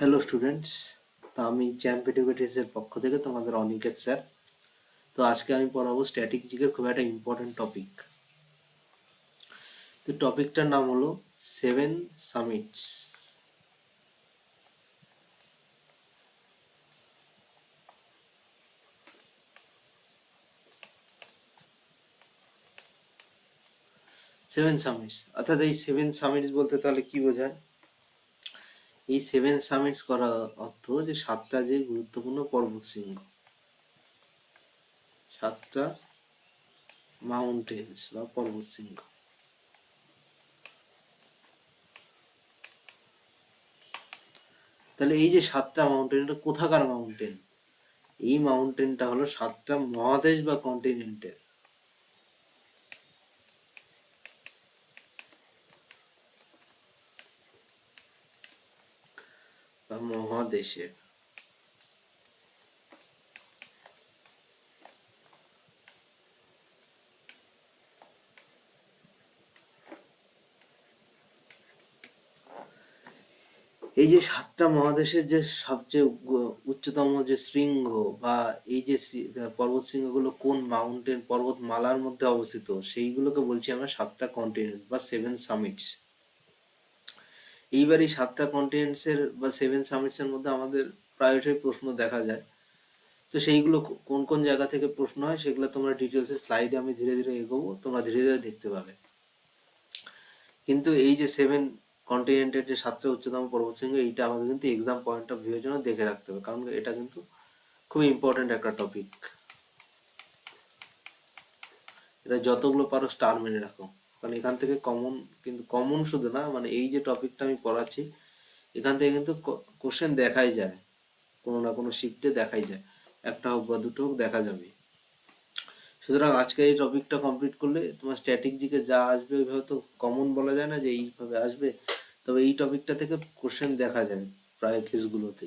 Hello students, তো আমি champ এডুকেটার্সের পক্ষ থেকে তোমাদের অনিকেত স্যার। তো আজকে আমি পড়াবো স্ট্যাটিক জিকের খুব একটা ইম্পর্টেন্ট টপিক। তো টপিকটার নাম হলো 7 সামিটস। সেভেন সামিটস অর্থাৎ এই 7 সামিটস বলতে তাহলে কি বোঝায়? এই 7 সামিটস করার অর্থ যে 7টা যে গুরুত্বপূর্ণ পর্বত শৃঙ্গ, 7টা মাউন্টেন্স বা পর্বত শৃঙ্গ। তাহলে এই যে 7টা মাউন্টেন, এটা কোথাকার মাউন্টেন? এই মাউন্টেনটা হলো 7টা মহাদেশ বা কন্টিনেন্টের বা মহাদেশের। এই যে 7টা মহাদেশের যে সবচেয়ে উচ্চতম যে শৃঙ্গ বা এই যে পর্বত শৃঙ্গগুলো কোন মাউন্টেন পর্বতমালার মধ্যে অবস্থিত, সেইগুলোকে বলছি আমরা 7টা কন্টিনেন্ট বা 7 সামিটস। এইবার এই 7টা কন্টিনেন্টসের বা 7 সামিটসের মধ্যে আমাদের প্রায়শই প্রশ্ন দেখা যায়। তো সেইগুলো কোন কোন জায়গা থেকে প্রশ্ন হয় সেগুলো তোমরা ডিটেলসে স্লাইডে আমি ধীরে ধীরে এগোবো, তোমরা ধীরে ধীরে দেখতে পাবে। কিন্তু এই যে 7 কন্টিনেন্টের যে 7টা উচ্চতম পর্বতশৃঙ্গ, এইটা আমাকে কিন্তু এক্সাম পয়েন্ট অফ ভিউর জন্য দেখে রাখতে হবে, কারণ এটা কিন্তু খুবই ইম্পর্টেন্ট একটা টপিক। এটা যতগুলো পারো স্টার মেনে রাখো, কারণ এখান থেকে কমন, কিন্তু কমন শুধু না, মানে এই যে টপিকটা আমি পড়াচ্ছি এখান থেকে কিন্তু কোশ্চেন দেখাই যায়, কোনো না কোনো শিফটে দেখাই যায়, একটা হোক বা দুটো হোক দেখা যাবে। সুতরাং আজকে এই টপিকটা কমপ্লিট করলে তোমার স্ট্যাটিক জিকে যা আসবে ওইভাবে তো কমন বলা যায় না যে এইভাবে আসবে, তবে এই টপিকটা থেকে কোশ্চেন দেখা যায় প্রায় কেসগুলোতে।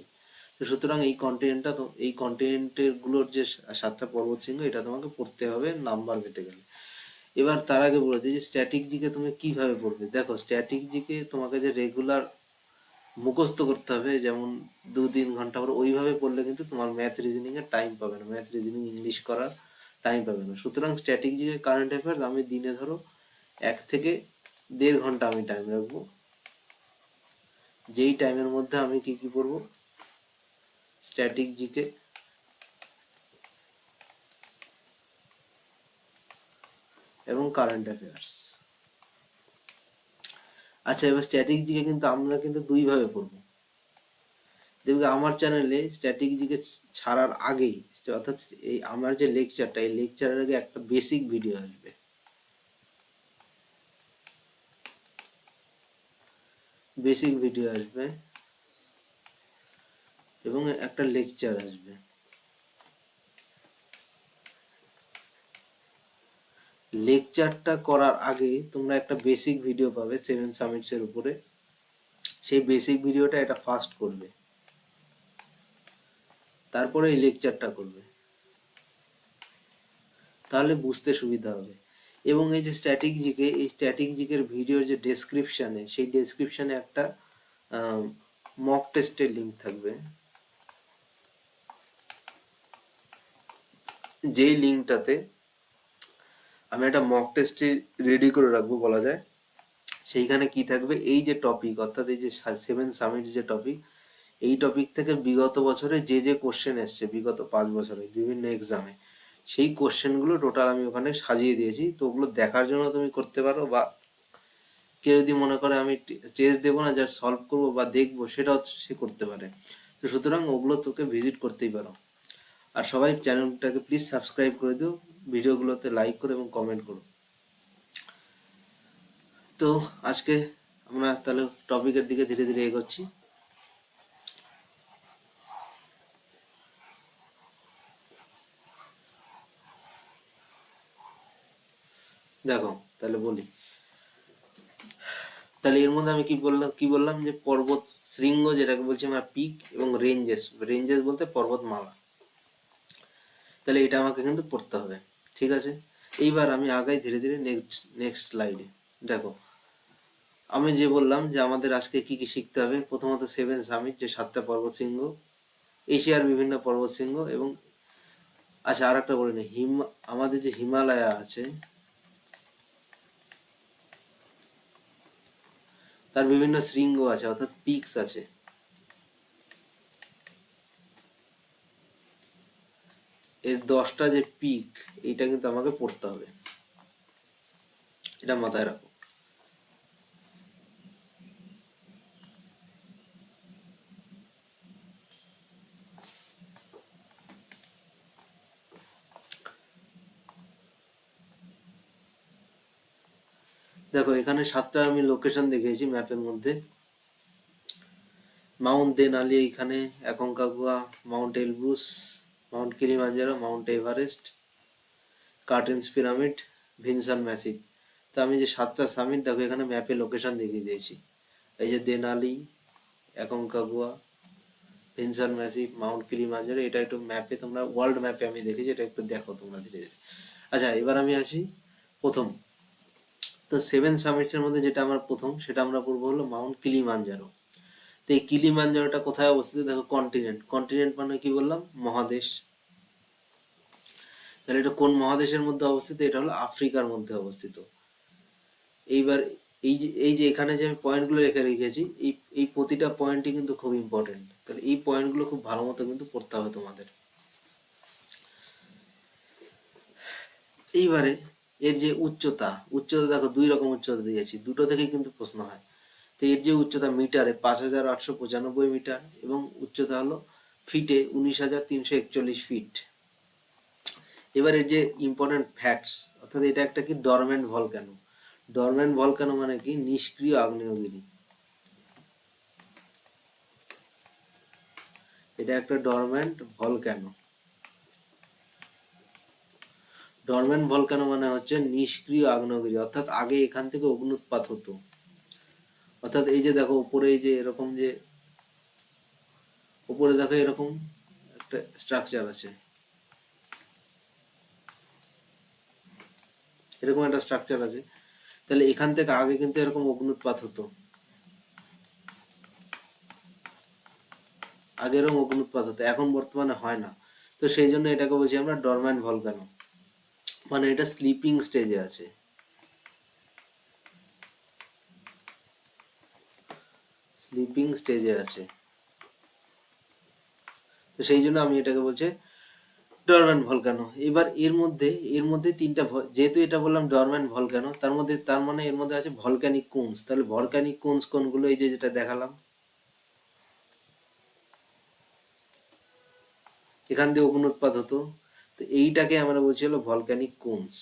তো সুতরাং এই কন্টেন্টটা, তো এই কন্টেন্টের গুলোর যে 7টা পর্বত শৃঙ্গ, এটা তোমাকে পড়তে হবে নাম্বার পেতে গেলে। এবার তার আগে বলে দিই যে স্ট্যাটিক জিকে তুমি কিভাবে পড়বে। দেখো, স্ট্যাটিক জিকে তোমাকে যে রেগুলার মুখস্থ করতে হবে, যেমন 2-3 ঘন্টা করে, ওইভাবে পড়লে কিন্তু তোমার ম্যাথ রিজনিং এর টাইম পাবে না, ম্যাথ রিজনিং ইংলিশ করার টাইম পাবে না। সুতরাং স্ট্যাটিক জিকে কারেন্ট অ্যাফেয়ার্স আমি দিনে ধরো 1 থেকে 1.5 ঘন্টা আমি টাইম রাখবো, যেই টাইমের মধ্যে আমি কি কি পড়বো, স্ট্যাটিক জিকে এবং কারেন্ট অ্যাফেয়ার্স। আচ্ছা, এবার স্ট্যাটিক জিকে কিন্তু আমরা কিন্তু দুইভাবে পড়বো। দেখবে আমার চ্যানেলে স্ট্যাটিক জিকে ছাড়ার আগেই, অর্থাৎ এই আমার যে লেকচারটা, এই লেকচারের আগে একটা বেসিক ভিডিও আসবে, বেসিক ভিডিও আসবে এবং একটা লেকচার আসবে। লেকচারটা করার আগে তোমরা একটা বেসিক ভিডিও পাবে 7 সামিটসের উপরে, সেই বেসিক ভিডিওটা এটা ফার্স্ট করবে, তারপরে এই লেকচারটা করবে, তাহলে বুঝতে সুবিধা হবে। এবং এই যে স্ট্যাটিক জিকে, এই স্ট্যাটিক জিকের ভিডিওর যে ডেসক্রিপশানে, সেই ডেসক্রিপশানে একটা মক টেস্টের লিঙ্ক থাকবে, যেই লিঙ্কটাতে আমি একটা মক টেস্টে রেডি করে রাখবো বলা যায়। সেইখানে কি থাকবে, এই যে টপিক, অর্থাৎ এই যে 7 সামিট যে টপিক, এই টপিক থেকে বিগত বছরে যে যে কোশ্চেন এসছে, বিগত 5 বছরে বিভিন্ন এক্সামে, সেই কোশ্চেনগুলো টোটাল আমি ওখানে সাজিয়ে দিয়েছি। তো ওগুলো দেখার জন্য তুমি করতে পারো, বা কেউ যদি মনে করে আমি টেস্ট দেবো না, যা সলভ করবো বা দেখবো, সেটাও সে করতে পারে। তো সুতরাং ওগুলো তোকে ভিজিট করতেই পারো। আর সবাই চ্যানেলটাকে প্লিজ সাবস্ক্রাইব করে দিও, ভিডিওগুলোতে লাইক করো এবং কমেন্ট করো। তো আজকে আমরা তাহলে টপিকের দিকে ধীরে ধীরে এগোচ্ছি। দেখো তাহলে বলি, তাহলে এর মধ্যে আমি কি বললাম যে পর্বত শৃঙ্গ যেটাকে বলছি আমরা পিক, এবং রেঞ্জেস, রেঞ্জেস বলতে পর্বতমালা। তাহলে এটা আমাকে কিন্তু পড়তে হবে, ঠিক আছে। এইবার আমি আগাই ধীরে ধীরে নেক্সট স্লাইডে। দেখো, আমি যে বললাম যে আমাদের আজকে কি কি শিখতে হবে, প্রথমত সেভেন সামিট, যে 7টা পর্বত শৃঙ্গ, এশিয়ার বিভিন্ন পর্বত শৃঙ্গ, এবং আচ্ছা আর একটা বলে নি, আমাদের যে হিমালয়া আছে তার বিভিন্ন শৃঙ্গ আছে, অর্থাৎ পিকস আছে। এর 10টা যে পিক, এইটা কিন্তু আমাকে পড়তে হবে, এটা মাথায় রাখো। দেখো এখানে 7টা আমি লোকেশন দেখিয়েছি ম্যাপের মধ্যে। মাউন্ট দেনালি এইখানে, Aconcagua, mount Elbrus, mount Kilimanjaro, mount Everest, Carstensz pyramid, Vinson Massif. তো আমি যে 7টা সামিট দেখো এখানে ম্যাপে লোকেশন দেখিয়ে দিয়েছি। এই যে Denali, Aconcagua, ভিনসান massive, Mount Kilimanjaro, এটা একটু ম্যাপে তোমরা, ওয়ার্ল্ড ম্যাপে আমি দেখেছি, এটা একটু দেখো তোমরা ধীরে ধীরে। আচ্ছা এবার আমি আসি প্রথম। তো সেভেন সামিটসের মধ্যে যেটা আমার প্রথম, সেটা আমরা পড়বো হলো মাউন্ট কিলিমাঞ্জারো। তো এই কিলিমাঞ্জারোটা কোথায় অবস্থিত, দেখো কন্টিনেন্ট, কন্টিনেন্ট মানে কি বললাম, মহাদেশ। তাহলে এটা কোন মহাদেশের মধ্যে অবস্থিত, এটা হলো আফ্রিকার মধ্যে অবস্থিত। এইবার এই যে এখানে যে আমি পয়েন্টগুলো রেখে রেখেছি, এই প্রতিটা পয়েন্টই কিন্তু খুব ইম্পর্টেন্ট, তাহলে এই পয়েন্টগুলো খুব ভালো মতো কিন্তু পড়তে হবে তোমাদের। এইবারে এর যে উচ্চতা, উচ্চতা দেখো 2 রকম উচ্চতা দিয়েছি, দুটো থেকেই কিন্তু প্রশ্ন হয়। তো এর যে উচ্চতা মিটারে 5,895 মিটার, এবং উচ্চতা হলো ফিটে 19,341 ফিট। এবার এর যে ইম্পর্টেন্ট ফ্যাক্টস, অর্থাৎ এটা একটা কি ডরমেন্ট ভলক্যানো। ডরমেন্ট ভলক্যানো মানে কি নিষ্ক্রিয় আগ্নেয়গিরি, এটা একটা ডরমেন্ট ভলক্যানো। ডরমেন্ট ভলক্যানো মানে হচ্ছে নিষ্ক্রিয় আগ্নেয়গিরি, অর্থাৎ আগে এখান থেকে অগ্নুৎপাত হতো। অর্থাৎ এই যে দেখো উপরে, এই যে এরকম যে উপরে দেখো এরকম একটা স্ট্রাকচার আছে, এরকম একটা স্ট্রাকচার আছে, তাহলে এখান থেকে আগে কিন্তু এরকম অগ্নুৎপাত হতো, আগে এরকম অগ্নুৎপাত হতো, এখন বর্তমানে হয় না। তো সেই জন্য এটাকে বলছি আমরা ডরম্যান্ট ভলক্যানো, মানে এটা স্লিপিং স্টেজে আছে, স্লিপিং স্টেজে আছে। তো সেই জন্য আমি এটাকে বলছি ডরম্যান্ট ভলক্যানো। এবার এর মধ্যে তিনটা যেহেতু এটা বললাম ডরম্যান্ট ভলক্যানো, তার মানে এর মধ্যে আছে ভলক্যানিক কোনস। তাহলে ভলক্যানিক কোনস কোনগুলো, এই যে যেটা দেখালাম, এখান দিয়ে অগ্নুৎপাত হতো, তো এইটাকে আমরা বলছি হলো ভলক্যানিক কোনস।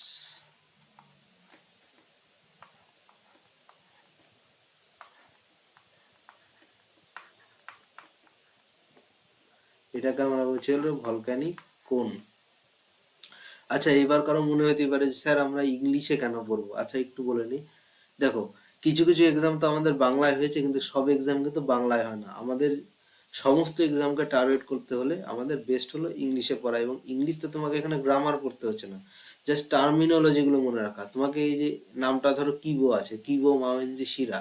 এটাকে আমরা বলছি হলো ভলক্যানিক কোন। আচ্ছা এবার কারো মনে হতে পারে যে স্যার আমরা ইংলিশে কেন পড়বো, আচ্ছা একটু বলে নিই। দেখো কিছু কিছু এক্সাম তো আমাদের বাংলায় হয়েছে, কিন্তু সব এক্সাম কিন্তু বাংলায় হয় না। আমাদের সমস্ত এক্সামকে টার্গেট করতে হলে আমাদের বেস্ট হলো ইংলিশে পড়া, এবং ইংলিশ তো তোমাকে এখানে গ্রামার পড়তে হচ্ছে না, জাস্ট টার্মিনোলজিগুলো মনে রাখা। তোমাকে এই যে নামটা ধরো কিবো আছে, কিবো মাওয়েনজি শিরা,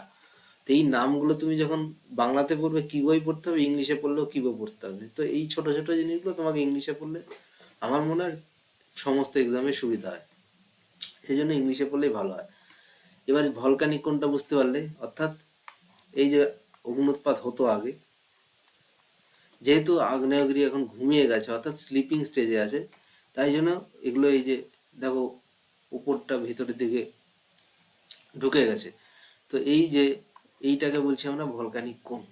তো এই নামগুলো তুমি যখন বাংলাতে পড়বে কিবোই পড়তে হবে, ইংলিশে পড়লেও কিবো পড়তে হবে। তো এই ছোট ছোট জিনিসগুলো তোমাকে ইংলিশে পড়লে আমার মনে হয় সমস্ত এক্সামে সুবিধা হয়, এই জন্য ইংলিশে পড়লেই ভালো হয়। এবার ভলকানিক কোনটা বুঝতে পারলে, অর্থাৎ এই যে অগ্নুৎপাত হতো আগে, যেহেতু আগ্নেয়গিরি এখন ঘুমিয়ে গেছে অর্থাৎ স্লিপিং স্টেজে আছে, তাই জন্য এগুলো এই যে দেখো উপরটা ভিতরের দিকে ঢুকে গেছে। তো এই যে এইটাকে বলছি আমরা ভলকানিক কোন।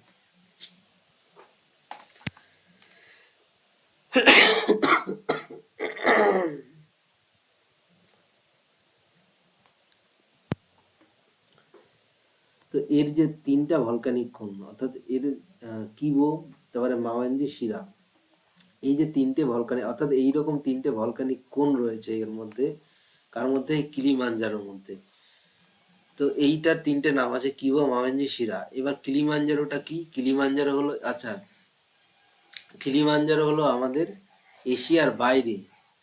তো এর যে 3টা ভলকানিক কোন, অর্থাৎ এর কিবো, তারপরে মাওয়েনজি শিরা, এই যে 3টে ভলকানিক, অর্থাৎ এইরকম 3টে ভলকানিক কোন রয়েছে এর মধ্যে, কার মধ্যে, কিলিমাঞ্জারোর মধ্যে। তো এইটার 3টে নাম আছে, কিবো, মাওয়েনজি, শিরা। এবার কিলিমাঞ্জারোটা কি, কিলিমাঞ্জারো হলো, আচ্ছা কিলিমাঞ্জারো হলো আমাদের এশিয়ার বাইরে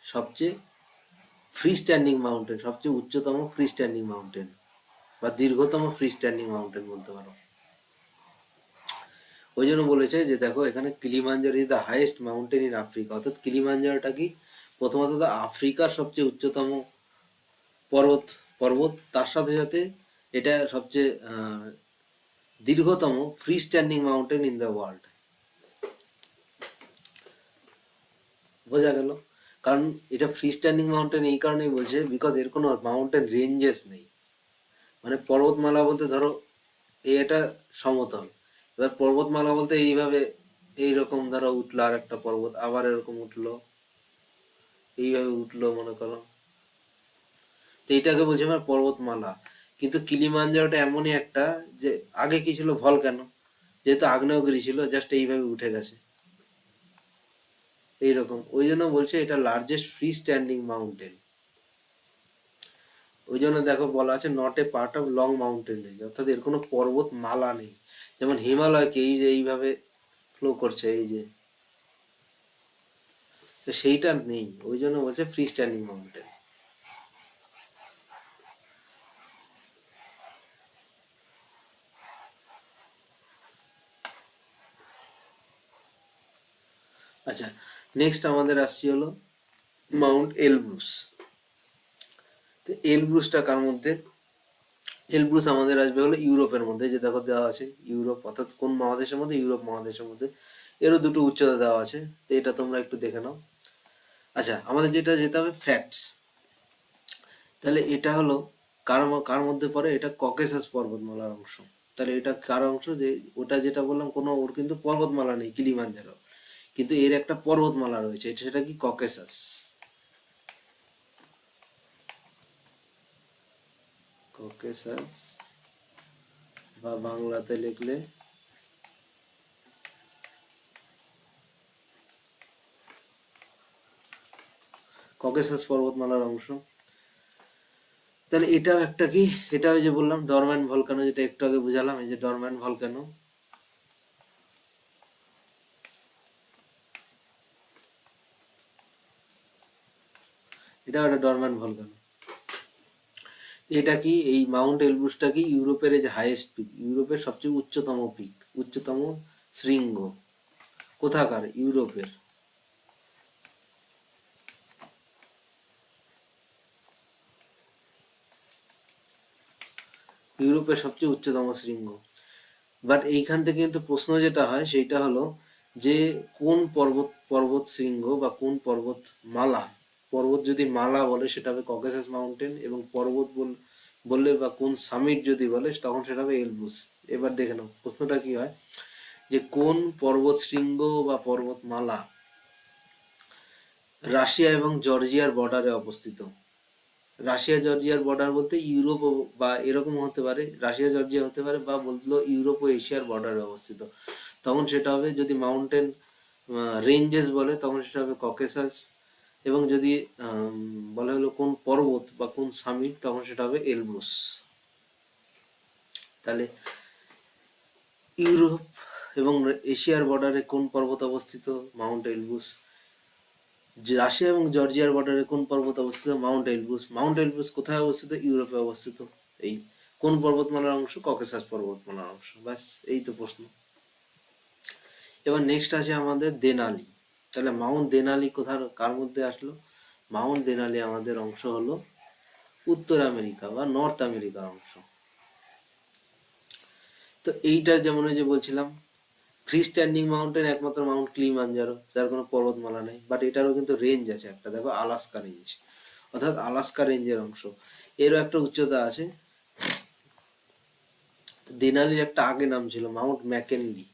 সবচেয়ে ফ্রি স্ট্যান্ডিং মাউন্টেন, সবচেয়ে উচ্চতম ফ্রি স্ট্যান্ডিং মাউন্টেন। বা দীর্ঘতম ফ্রি স্ট্যান্ডিং মাউন্টেন বলতে পারো। ওই জন্য বলেছে যে দেখো এখানে Kilimanjaro is the highest mountain in Africa, অর্থাৎ কিলিমাঞ্জারোটা কি প্রথমত তো আফ্রিকার সবচেয়ে উচ্চতম পর্বত পর্বত তার সাথে সাথে এটা সবচেয়ে দীর্ঘতম free standing mountain in the world. বোঝা গেল? কারণ এটা ফ্রি স্ট্যান্ডিং মাউন্টেন এই কারণেই বলছে বিকজ এর কোনো মাউন্টেন রেঞ্জেস নেই। মানে পর্বতমালা বলতে ধরো এটা সমতল, এবার পর্বতমালা বলতে এইভাবে এইরকম ধরো উঠলো আর একটা পর্বত, আবার এরকম উঠলো, এইভাবে উঠলো মনে করো, তো এইটাকে বলছে আমার পর্বতমালা। কিন্তু কিলিমাঞ্জারোটা এমনই একটা যে আগে কি ছিল ভলক্যানো, যেহেতু আগ্নেয়গিরি ছিল জাস্ট এইভাবে উঠে গেছে এইরকম, ওই জন্য বলছে এটা লার্জেস্ট ফ্রি স্ট্যান্ডিং মাউন্টেন। ওই জন্য দেখো বলা আছে not a part of long mountain range, অর্থাৎ এর কোনো পর্বতমালা নেই। যেমন হিমালয়কে এই যে এইভাবে ফ্লো করছে এই যে, তো সেইটা নেই, ওই জন্য বলছে ফ্রি স্ট্যান্ডিং মাউন্টেন। আচ্ছা, নেক্সট আমাদের আসছি হলো মাউন্ট এলব্রুস। তো এলব্রুসটা কার মধ্যে? এলব্রুস আমাদের আসবে হলো ইউরোপের মধ্যে, যে দেখো দেওয়া আছে ইউরোপ, অর্থাৎ কোন মহাদেশের মধ্যে? ইউরোপ মহাদেশের মধ্যে। এরও দুটো উচ্চতা দেওয়া আছে, তো এটা তোমরা একটু দেখে নাও। আচ্ছা, আমাদের যেটা যেতে হবে ফ্যাক্টস, তাহলে এটা হলো কার কার মধ্যে পড়ে? এটা ককেসাস পর্বতমালার অংশ। তাহলে এটা কার অংশ? যে ওটা যেটা বললাম কোনো ওর কিন্তু পর্বতমালা নেই কিলিমাঞ্জারো, কিন্তু এর একটা পর্বতমালা রয়েছে, সেটা কি? ককেসাস। ককেসাস বা বাংলাতে লিখলে ককেসাস পর্বতমালার অংশ। তাহলে এটাও একটা কি, এটা ওই যে বললাম ডরম্যান্ট ভলকানো, যেটা একটু আগে বুঝালাম, এই যে ডরম্যান্ট ভলকানো, এটা একটা ডরম্যান্ট ভলকানো। এটা কি এই মাউন্ট এলব্রুসটা কি ইউরোপের এই যে হাইয়েস্ট পিক, ইউরোপের সবচেয়ে উচ্চতম পিক, উচ্চতম শৃঙ্গ। কোথাকার? ইউরোপের। ইউরোপের সবচেয়ে উচ্চতম শৃঙ্গ। বাট এইখান থেকে কিন্তু প্রশ্ন যেটা হয় সেইটা হলো যে কোন পর্বত শৃঙ্গ বা কোন পর্বত মালা, পর্বত যদি মালা বলে সেটা হবে ককেসাস মাউন্টেন, এবং পর্বত বললে বা কোন সামিট যদি বলে তখন সেটা হবে এলব্রুস। এবার দেখে নাও প্রশ্নটা কি হয়, যে কোন পর্বত শৃঙ্গ বা পর্বতমালা রাশিয়া এবং জর্জিয়ার বর্ডারে অবস্থিত? রাশিয়া জর্জিয়ার বর্ডার বলতে ইউরোপ বা এরকম হতে পারে, রাশিয়া জর্জিয়া হতে পারে, বা বললো ইউরোপ ও এশিয়ার বর্ডারে অবস্থিত, তখন সেটা হবে, যদি মাউন্টেন রেঞ্জেস বলে তখন সেটা হবে ককেসাস, এবং যদি বলা হলো কোন পর্বত বা কোন সামিট তখন সেটা হবে এলব্রুস। তাহলে ইউরোপ এবং এশিয়ার বর্ডারে কোন পর্বত অবস্থিত? Mount Elbrus. রাশিয়া এবং জর্জিয়ার বর্ডারে কোন পর্বত অবস্থিত? Mount Elbrus. মাউন্ট এলব্রুস কোথায় অবস্থিত? ইউরোপে অবস্থিত। এই কোন পর্বতমালার অংশ? ককেসাস পর্বতমালার অংশ। ব্যাস, এই তো প্রশ্ন। এবার নেক্সট আছে আমাদের দেনালি। তাহলে মাউন্ট দেনালি কোথার কার মধ্যে আসলো? মাউন্ট দেনালি আমাদের অংশ হলো উত্তর আমেরিকা বা নর্থ আমেরিকার অংশ। তো এইটার যেমন ওই যে বলছিলাম ফ্রি স্ট্যান্ডিং মাউন্টেন একমাত্র মাউন্ট কিলিমাঞ্জারো, যার কোনো পর্বতমালা নেই, বাট এটারও কিন্তু রেঞ্জ আছে একটা, দেখো আলাস্কা রেঞ্জ, অর্থাৎ আলাস্কা রেঞ্জের অংশ, এরও একটা উচ্চতা আছে। দেনালির একটা আগে নাম ছিল মাউন্ট ম্যাকেনলি।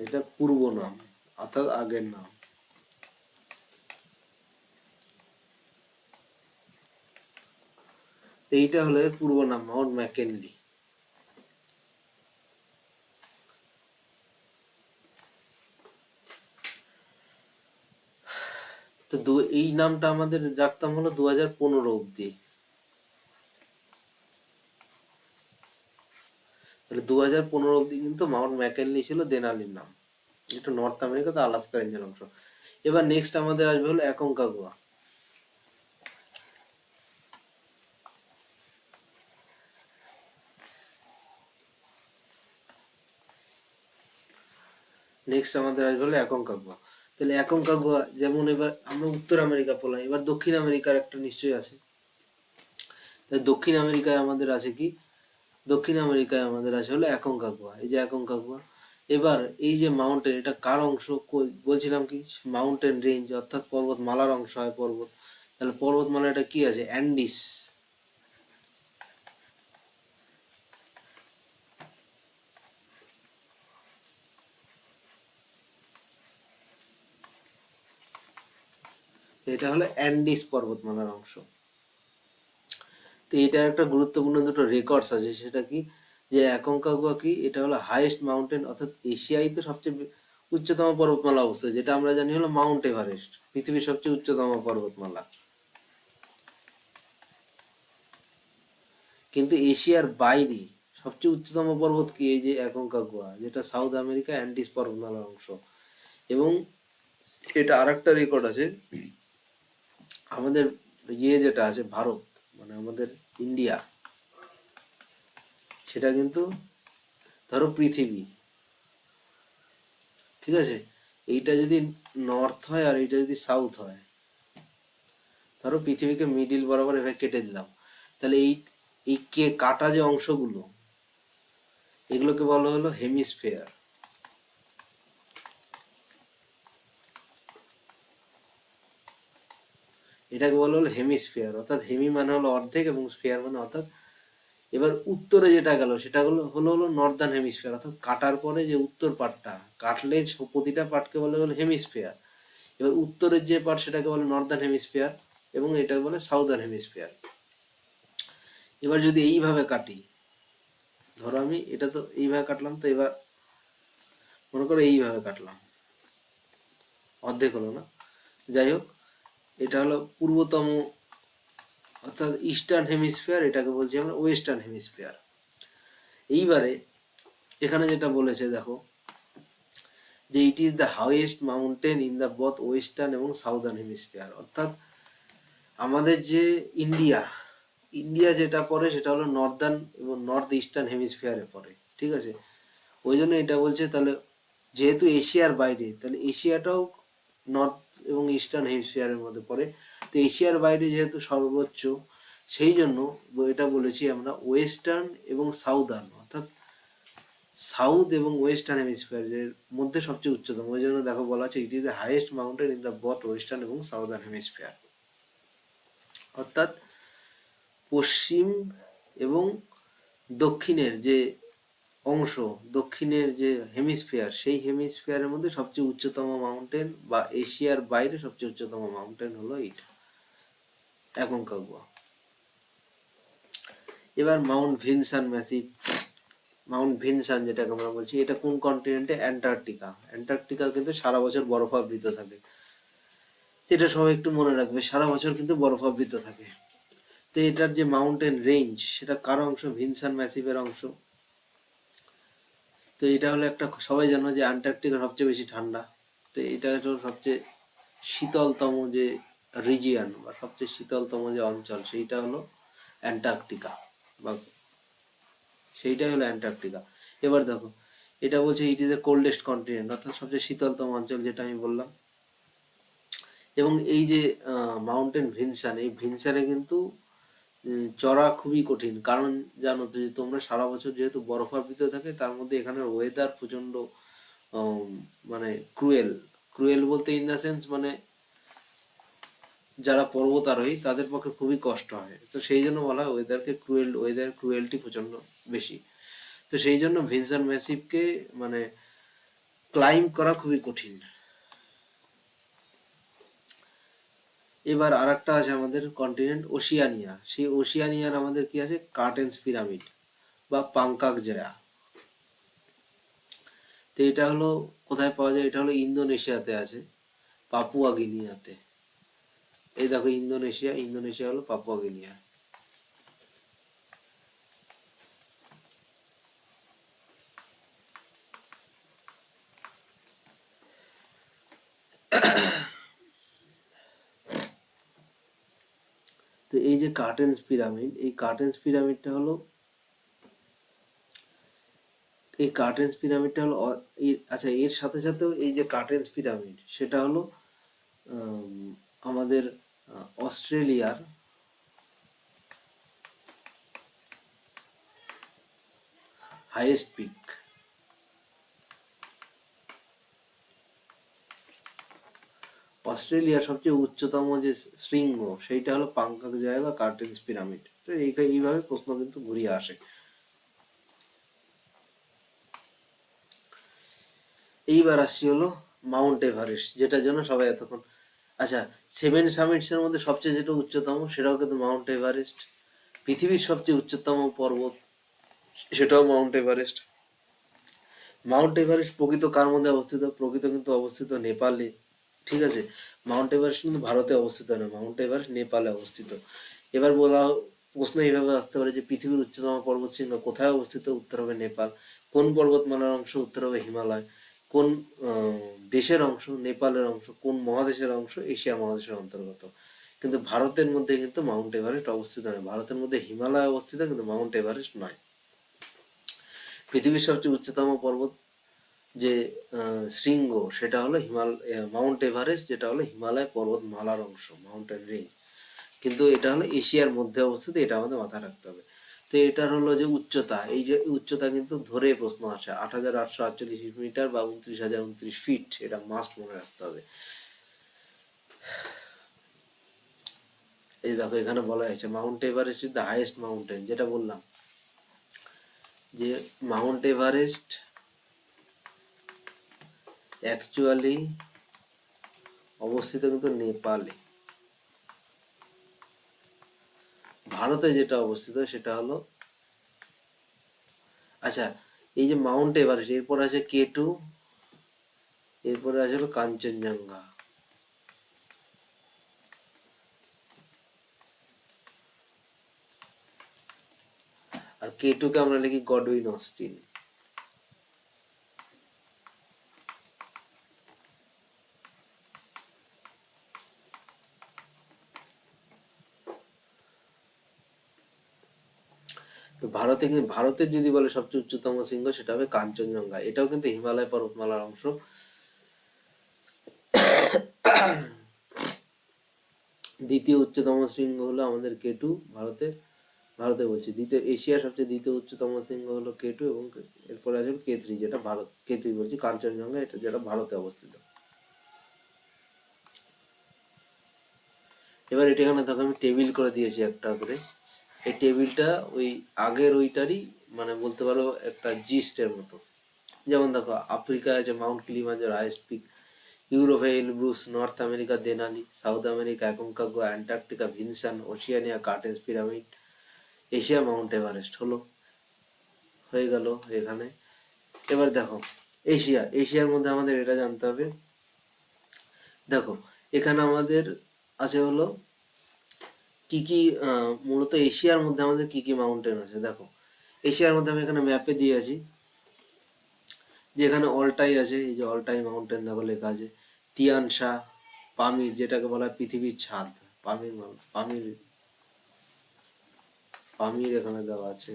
এটা পূর্ব নাম, অর্থাৎ আগের নাম। এইটা হলো এর পূর্ব নাম, মাউন্ট ম্যাকেনলি। তো এই নামটা আমাদের রাখতাম হলো 2015 অব্দি। তাহলে 2015 অব্দি কিন্তু মাউন্ট ম্যাককিনলি ছিল দেনালির নাম। এটা নর্থ আমেরিকা, তো আলাস্কা রেঞ্জের অংশ। এবার নেক্সট আমাদের আসবে হলো অ্যাকনকাগুয়া। নেক্সট আমাদের আসবে হলো অ্যাকনকাগুয়া। তাহলে অ্যাকনকাগুয়া যেমন, এবার আমরা উত্তর আমেরিকা বললাম, এবার দক্ষিণ আমেরিকার একটা নিশ্চয়ই আছে। তাই দক্ষিণ আমেরিকায় আমাদের আছে কি, দক্ষিণ আমেরিকায় আমাদের আছে হলো অ্যাকনকাগুয়া। এই যে অ্যাকনকাগুয়া। এবার এই যে মাউন্টেন, এটা কার অংশ বলছিলাম কি, মাউন্টেন রেঞ্জ অর্থাৎ পর্বতমালার অংশ হয় পর্বত। তাহলে পর্বতমালা এটা কি আছে, অ্যান্ডিস। এটা হলো অ্যান্ডিস পর্বতমালার অংশ। তো এটার একটা গুরুত্বপূর্ণ দুটো রেকর্ডস আছে, সেটা কি, যে অ্যাকনকাগুয়া কি, এটা হলো হাইয়েস্ট মাউন্টেন, অর্থাৎ এশিয়ায় তো সবচেয়ে উচ্চতম পর্বতমালা অবস্থিত, যেটা আমরা জানি হলো মাউন্ট এভারেস্ট, পৃথিবীর সবচেয়ে উচ্চতম পর্বতমালা। কিন্তু এশিয়ার বাইরে সবচেয়ে উচ্চতম পর্বত কি, এই যে অ্যাকনকাগুয়া, যেটা সাউথ আমেরিকা অ্যান্ডিস পর্বতমালার অংশ। এবং এটা আর একটা রেকর্ড আছে, আমাদের যেটা আছে ভারত, মানে আমাদের ইন্ডিয়া, সেটা কিন্তু ধরো পৃথিবী, ঠিক আছে, এইটা যদি নর্থ হয় আর এইটা যদি সাউথ হয়, ধরো পৃথিবীকে মিডিল বরাবর এভাবে কেটে দিলাম, তাহলে এই এই কাটা যে অংশগুলো, এগুলোকে বলা হলো হেমিস্ফিয়ার। এটাকে বলা হলো হেমিস্ফিয়ার, অর্থাৎ হেমি মানে হলো অর্ধেক এবং স্ফিয়ার মানে অর্থাৎ। এবার উত্তরে যেটা গেল সেটা হলো হলো হলো নর্দার্ন হেমিস্ফিয়ার, অর্থাৎ কাটার পরে যে উত্তর পার্টটা, কাটলে প্রতিটা পার্টকে বলে হলো হেমিস্ফিয়ার। এবার উত্তরের যে পার্ট সেটাকে বলে নর্দার্ন হেমিস্ফিয়ার, এবং এটাকে বলে সাউদার্ন হেমিস্ফিয়ার। এবার যদি এইভাবে কাটি, ধরো আমি এটা তো এইভাবে কাটলাম, তো এবার মনে করো এইভাবে কাটলাম, অর্ধেক হলো না, যাই হোক, এটা হলো পূর্বতম, অর্থাৎ ইস্টার্ন হেমিস্ফিয়ার, এটাকে বলছি আমরা ওয়েস্টার্ন হেমিস্ফিয়ার। এইবারে এখানে যেটা বলেছে দেখো, যে it is the highest mountain in the both western এবং সাউদার্ন হেমিস্ফিয়ার, অর্থাৎ আমাদের যে ইন্ডিয়া, ইন্ডিয়া যেটা পড়ে সেটা হলো নর্দার্ন এবং নর্থ ইস্টার্ন হেমিস্ফিয়ারে পড়ে, ঠিক আছে। ওই জন্য এটা বলছে, তাহলে যেহেতু এশিয়ার বাইরে, তাহলে এশিয়াটাও নর্থ এবং ইস্টার্ন হেমিস্ফিয়ারের মধ্যে পড়ে। তো এশিয়ার বাইরে যেহেতু সর্বোচ্চ, সেই জন্য এটা বলেছি আমরা ওয়েস্টার্ন এবং সাউদার্ন, অর্থাৎ সাউথ এবং ওয়েস্টার্ন হেমিস্ফিয়ারের মধ্যে সবচেয়ে উচ্চতম। ওই জন্য দেখো বলা আছে it is the highest mountain in the both western এবং সাউদার্ন হেমিস্ফিয়ার, অর্থাৎ পশ্চিম এবং দক্ষিণের যে অংশ, দক্ষিণের যে হেমিস্ফিয়ার, সেই হেমিস্ফিয়ারের মধ্যে সবচেয়ে উচ্চতম মাউন্টেন, বা এশিয়ার বাইরে সবচেয়ে উচ্চতম মাউন্টেন হলো এইটা, অ্যাকনকাগুয়া। এবার মাউন্ট ভিনসান ম্যাসিভ, মাউন্ট ভিনসান যেটাকে আমরা বলছি, এটা কোন কন্টিনেন্টে, অ্যান্টার্কটিকা। অ্যান্টার্কটিকা কিন্তু সারা বছর বরফাবৃত থাকে, এটা সবাই একটু মনে রাখবে, সারা বছর কিন্তু বরফাবৃত থাকে। তো এটার যে মাউন্টেন রেঞ্জ, সেটা কার অংশ, ভিনসান ম্যাসিভের অংশ। তো এটা হলো একটা, সবাই জানো যে অ্যান্টার্কটিকা সবচেয়ে বেশি ঠান্ডা, তো এটা হলো সবচেয়ে শীতলতম যে রিজিয়ন, বা সবচেয়ে শীতলতম যে অঞ্চল, সেইটা হলো অ্যান্টার্কটিকা, বা সেইটাই হলো অ্যান্টার্কটিকা। এবার দেখো, এটা বলছে it is a coldest continent, অর্থাৎ সবচেয়ে শীতলতম অঞ্চল, যেটা আমি বললাম। এবং এই যে মাউন্টেন ভিনসান, এই ভিনসানে কিন্তু চড়া খুবই কঠিন, কারণ জানো তো যে তোমরা সারা বছর যেহেতু বরফাবৃত থাকে, তার মধ্যে এখানের ওয়েদার প্রচণ্ড মানে ক্রুয়েল। ক্রুয়েল বলতে ইন দ্য সেন্স, মানে যারা পর্বত আরোহী তাদের পক্ষে খুবই কষ্ট হয়, তো সেই জন্য বলা হয় ওয়েদারকে ক্রুয়েল, ওয়েদার ক্রুয়েলটি প্রচণ্ড বেশি। তো সেই জন্য ভিনসান ম্যাসিভকে মানে ক্লাইম্ব করা খুবই কঠিন। এবার আর একটা আছে আমাদের কন্টিনেন্ট ওশিয়ানিয়া, সেই ওশিয়ানিয়ার আমাদের কি আছে, কার্টেন্স পিরামিড বা পাংকাক জায়া। তো এটা হলো কোথায় পাওয়া যায়, এটা হলো ইন্দোনেশিয়াতে আছে, পাপুয়া গিনিয়াতে। এই দেখো ইন্দোনেশিয়া, ইন্দোনেশিয়া হলো পাপুয়া গিনিয়া। তো এই যে কার্টেন্স পিরামিড, এই কার্টেন্স পিরামিডটা হলো আচ্ছা, এর সাথে সাথেও এই যে কার্টেন্স পিরামিড সেটা হলো আমাদের অস্ট্রেলিয়ার হাইয়েস্ট পিক। অস্ট্রেলিয়ার সবচেয়ে উচ্চতম যে শৃঙ্গ সেইটা হলো পাংকাক জায় বা কার্টেন্স পিরামিড। তো এইভাবে প্রশ্ন কিন্তু ঘুরিয়ে আসে। এইবার আসছি হলো মাউন্ট এভারেস্ট, যেটার জন্য সবাই এতক্ষণ, আচ্ছা, 7 সামিটস এর মধ্যে সবচেয়ে যেটা উচ্চতম সেটাও কিন্তু মাউন্ট এভারেস্ট। পৃথিবীর সবচেয়ে উচ্চতম পর্বত সেটাও মাউন্ট এভারেস্ট। মাউন্ট এভারেস্ট প্রকৃত কার মধ্যে অবস্থিত? প্রকৃত কিন্তু অবস্থিত নেপালে। ঠিক আছে, মাউন্ট এভারেস্ট কিন্তু ভারতে অবস্থিত না, মাউন্ট এভারেস্ট নেপালে অবস্থিত। এবার প্রশ্ন এইভাবে আসতে পারে যে পৃথিবীর উচ্চতম পর্বতশৃঙ্গ কোথায় অবস্থিত? উত্তর হবে নেপাল। কোন পর্বতমালার অংশ? উত্তর হবে হিমালয়। কোন দেশের অংশ? নেপালের অংশ। কোন মহাদেশের অংশ? এশিয়া মহাদেশের অন্তর্গত। কিন্তু ভারতের মধ্যে কিন্তু মাউন্ট এভারেস্ট অবস্থিত নয়। ভারতের মধ্যে হিমালয় অবস্থিত, কিন্তু মাউন্ট এভারেস্ট নয়। পৃথিবীর সবচেয়ে উচ্চতম পর্বত যে শৃঙ্গ সেটা হলো মাউন্ট এভারেস্ট, যেটা হলো হিমালয় পর্বতমালার অংশ, মাউন্টেন রেঞ্জ। কিন্তু এটা হলো এশিয়ার মধ্যে অবস্থিত, এটা আমাদের মাথায় রাখতে হবে। তো এটার হলো যে উচ্চতা, এই যে উচ্চতা কিন্তু ধরে প্রশ্ন আসে, 8,848 মিটার বা 29,029 ফিট, এটা মাস্ট মনে রাখতে হবে। এই দেখো এখানে বলা হয়েছে Mount Everest is the highest mountain, যেটা বললাম যে মাউন্ট এভারেস্ট অ্যাকচুয়ালি অবস্থিত কিন্তু নেপালে। ভারতে যেটা অবস্থিত সেটা হলো, আচ্ছা, এই যে মাউন্ট এভারেস্ট, এরপর আছে K2, এরপরে আছে হলো কাঞ্চনজঙ্ঘা। আর K2 কে আমরা লিখি গডউইন অস্টিন। তো ভারতের যদি বলে সবচেয়ে উচ্চতম শৃঙ্গ সেটা হবে কাঞ্চনজঙ্ঘা, এটাও কিন্তু হিমালয় পর্বতমালার অংশ। দ্বিতীয় উচ্চতম শৃঙ্গ হলো আমাদের K2 ভারতে বলছি। এশিয়ার সবচেয়ে দ্বিতীয় উচ্চতম শৃঙ্গ হলো K2, এবং এরপরে আছে K3, যেটা K3 বলছি কাঞ্চনজঙ্ঘা, এটা যেটা ভারতে অবস্থিত। এবার এটা এখানে দেখো আমি টেবিল করে দিয়েছি একটা করে। এই টেবিলটা ওই আগের ওইটারই, মানে বলতে পারো একটা জিস্টের মতো। যেমন দেখো আফ্রিকায় আছে মাউন্ট কিলিমাঞ্জারো হাইয়েস্ট পিক, ইউরোপে Elbrus, north America Denali, south America Aconcagua, Antarctica Vinson, Oceania Carstensz pyramid, Asia mount Everest. হয়ে গেল এখানে। এবার দেখো এশিয়ার মধ্যে আমাদের এটা জানতে হবে। দেখো এখানে আমাদের আছে হলো কি কি, মূলত এশিয়ার মধ্যে আমাদের কি কি মাউন্টেন আছে। দেখো এশিয়ার মধ্যে আমি এখানে ম্যাপে দিয়ে আছি, যে এখানে অলটাই আছে, এই যে অলটাই মাউন্টেন দেখো লেখা আছে, তিয়ান শাহ, পামির, যেটাকে বলা হয় পৃথিবীর ছাদ, পামির পামির এখানে দেওয়া আছে।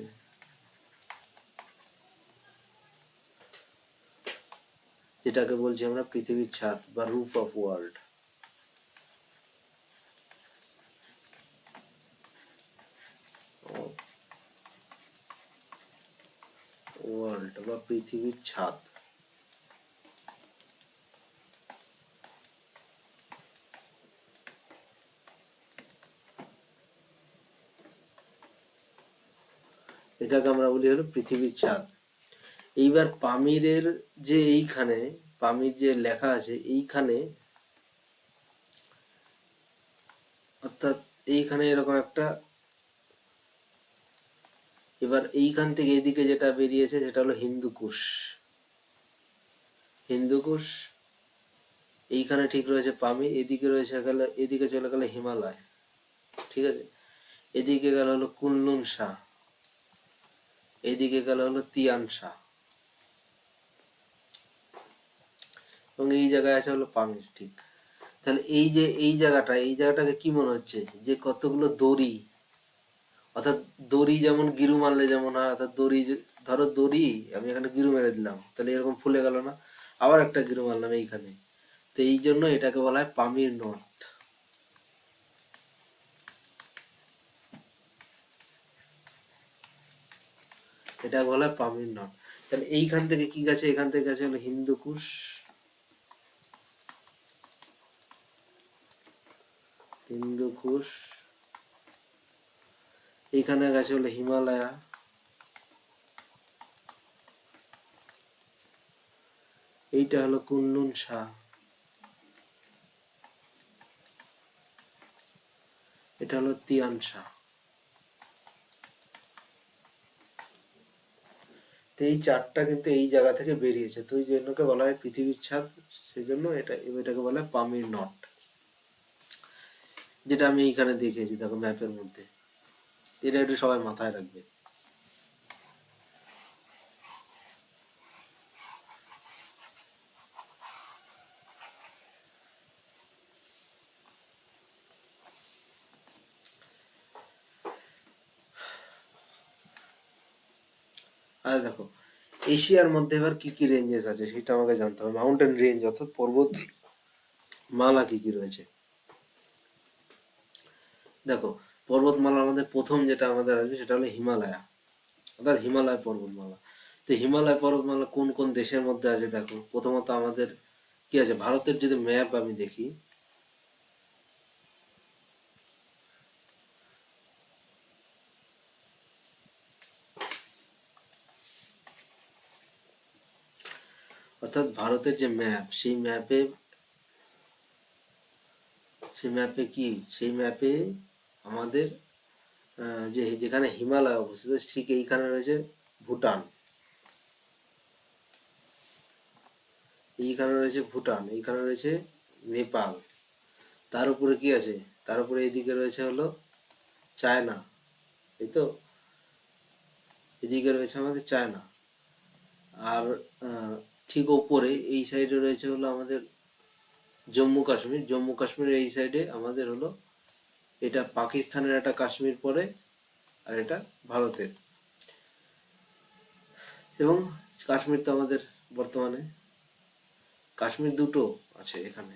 যেটাকে বলছি আমরা পৃথিবীর ছাদ বা রুফ অফ ওয়ার্ল্ড। ওয়ার্ল্ড বা পৃথিবীর ছাদ। এটাকে আমরা বলি হলো পৃথিবীর ছাদ। এইবার পামিরের যে এইখানে, পামির যে লেখা আছে এইখানে, অর্থাৎ এইখানে এরকম একটা, এবার এইখান থেকে এদিকে যেটা বেরিয়েছে সেটা হলো হিন্দুকুশ। এইখানে ঠিক রয়েছে পামির, এদিকে এদিকে চলে গেল হিমালয়। ঠিক আছে, এদিকে গেল হলো কুনলুন শাহ, এদিকে গেল হলো তিয়ান শাহ, এবং এই জায়গায় আছে হলো পামির। ঠিক, তো তাহলে এই জায়গাটাকে কি মনে হচ্ছে যে কতগুলো দড়ি, অর্থাৎ দড়ি যেমন গিরু মারলে যেমন হয়, অর্থাৎ ধরো দড়ি আমি এখানে গিরু মেরে দিলাম, তাহলে এরকম ফুলে গেল না, আবার একটা গিরু মারলাম এইখানে, তো এই জন্য এটাকে বলা হয় পামির নট। এটা বলা হয় পামির নট। তাহলে এইখান থেকে কি গেছে, এখান থেকে গেছে হলো হিন্দুকুশ, হিন্দুকুশ, এইখানে গেছে হলো হিমালয়া, এইটা হলো কুনলুন শাহ, এটা হলো তিয়ান শাহ। তো এই চারটা কিন্তু এই জায়গা থেকে বেরিয়েছে, তো এই জন্যকে বলা হয় পৃথিবীর ছাদ, সেই জন্য এটাকে বলা হয় পামির নট, যেটা আমি এইখানে দেখিয়েছি দেখো ম্যাপের মধ্যে। এটা একটু সবাই মাথায় রাখবে। আর দেখো এশিয়ার মধ্যে এবার কি কি রেঞ্জেস আছে সেটা আমাকে জানতে হবে, মাউন্টেন রেঞ্জ অর্থাৎ পর্বত মালা কি কি রয়েছে। দেখো পর্বতমালার মধ্যে প্রথম যেটা আমাদের আসবে সেটা হলো হিমালয়া, অর্থাৎ হিমালয় পর্বতমালা। তো হিমালয় পর্বতমালা কোন কোন দেশের মধ্যে আছে দেখো, প্রথমত আমাদের কি আছে, ভারতের যদি ম্যাপ আমি দেখি, অর্থাৎ ভারতের যে ম্যাপ, সেই ম্যাপে আমাদের যেখানে হিমালয় অবস্থিত ঠিক এইখানে রয়েছে ভুটান, এইখানে রয়েছে নেপাল, তার উপরে কি আছে, তার উপরে এইদিকে রয়েছে হলো চায়না, এই তো এদিকে রয়েছে আমাদের চায়না, আর ঠিক ওপরে এই সাইডে রয়েছে হলো আমাদের জম্মু কাশ্মীরের এই সাইডে আমাদের হলো, এটা পাকিস্তানের একটা কাশ্মীর পড়ে, আর এটা ভারতের, এবং কাশ্মীর তো আমাদের বর্তমানে, কাশ্মীর দুটো আছে এখানে,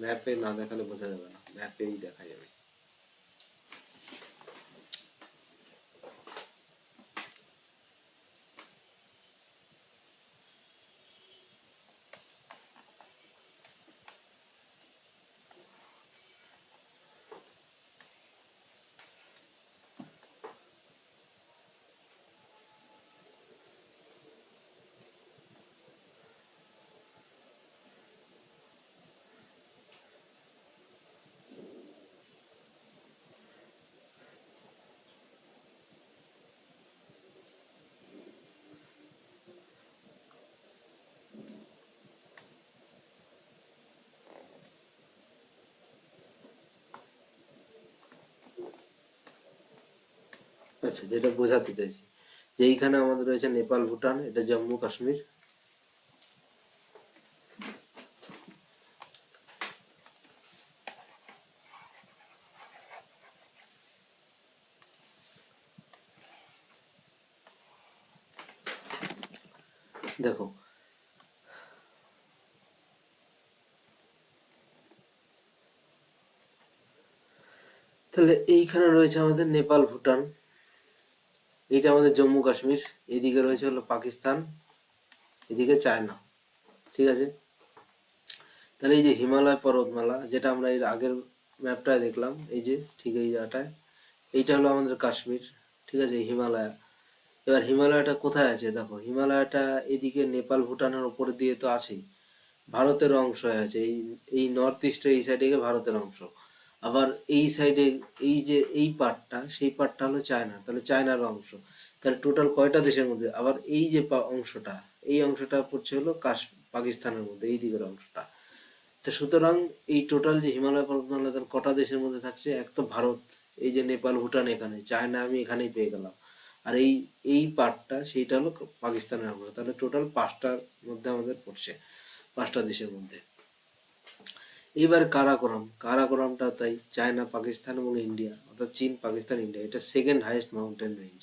ম্যাপে না দেখালে বোঝা যাবে না, ম্যাপেই দেখা যাবে। আচ্ছা, যেটা বোঝাতে চাইছি যে এইখানে আমাদের রয়েছে নেপাল ভুটান, এটা জম্মু কাশ্মীর, দেখো তাহলে এইখানে রয়েছে আমাদের নেপাল ভুটান, এইটা আমাদের জম্মু কাশ্মীর, এদিকে রয়েছে হলো পাকিস্তান, এদিকে চায়না, ঠিক আছে। তাহলে এই যে হিমালয় পর্বতমালা যেটা আমরা এর আগের ম্যাপটায় দেখলাম, এই যে ঠিক এই জায়গাটায়, এইটা হলো আমাদের কাশ্মীর, ঠিক আছে, হিমালয়। এবার হিমালয়টা কোথায় আছে দেখো, হিমালয়টা এদিকে নেপাল ভুটানের ওপর দিয়ে তো আছেই, ভারতের অংশ হয়ে আছে, এই নর্থ ইস্টের এই সাইডে গিয়ে ভারতের অংশ, আবার এই সাইডে এই যে এই পার্টটা, সেই পার্টটা হলো চায়না, তাহলে চায়নার অংশ, তাহলে টোটাল কয়টা দেশের মধ্যে, আবার এই যে অংশটা, এই অংশটা পড়ছে হলো পাকিস্তানের মধ্যে, এই দিকের অংশটা। তো সুতরাং এই টোটাল যে হিমালয় পর্বতমালা তাহলে কটা দেশের মধ্যে থাকছে, এক তো ভারত, এই যে নেপাল ভুটান এখানে, চায়না আমি এখানেই পেয়ে গেলাম, আর এই পার্টটা সেইটা হলো পাকিস্তানের অংশ, তাহলে টোটাল পাঁচটার মধ্যে আমাদের পড়ছে, পাঁচটা দেশের মধ্যে। এইবার কারাকোরামটা তাই চায়না, পাকিস্তান এবং ইন্ডিয়া, অর্থাৎ চীন, পাকিস্তান, ইন্ডিয়া, এটা সেকেন্ড হাইয়েস্ট মাউন্টেন রেঞ্জ।